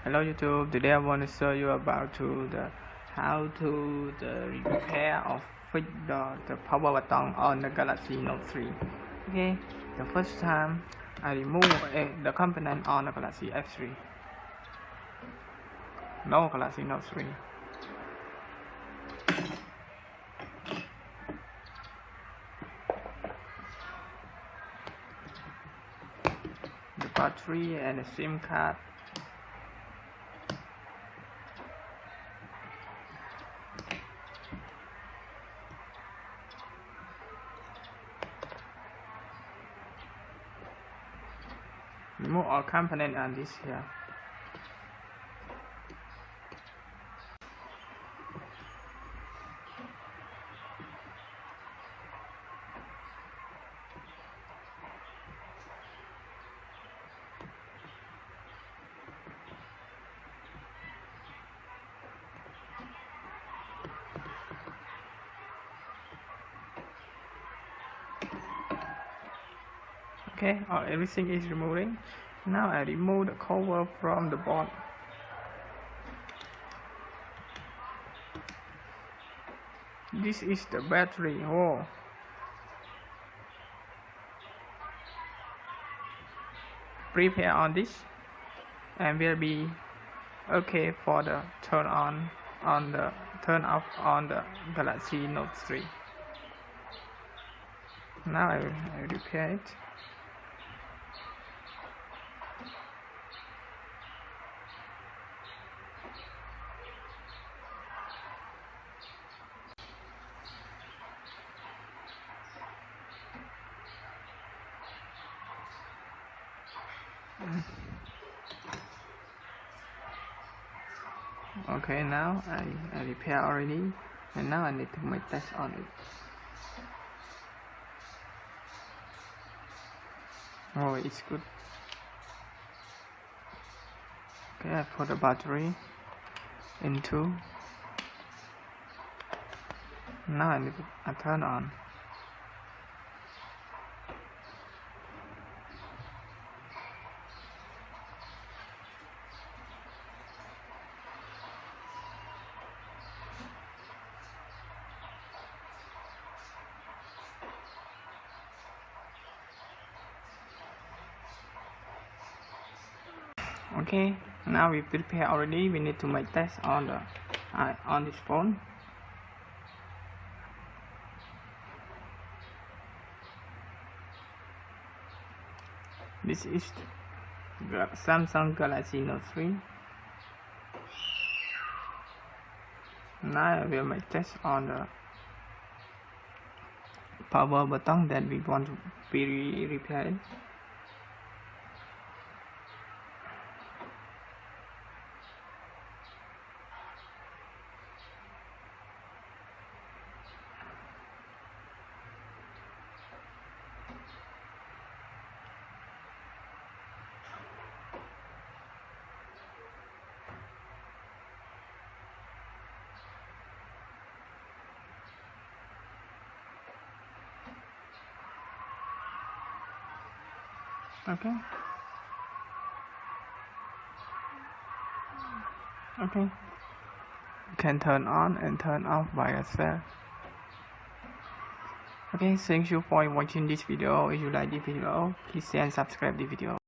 Hello YouTube, today I want to show you about how to repair or fix the power button on the Galaxy Note 3. Okay, the first time I remove the component on the Galaxy S3. No, Galaxy Note 3. The battery and the SIM card. Remove all component on this here. Okay, everything is removing. Now I remove the cover from the board. This is the battery. Oh, prepare on this and will be okay for the turn off on the Galaxy Note 3. Now I repair it. Okay, now I repair already, and now I need to make test on it. Oh, it's good. Okay, I put the battery into. Now I need to turn on. Okay, now we prepare already. We need to make test on this phone. This is the Samsung Galaxy Note 3. Now I will make test on the power button that we want to be repaired. Okay. Okay. You can turn on and turn off by yourself. Okay, thank you for watching this video. If you like this video, please share and subscribe the video.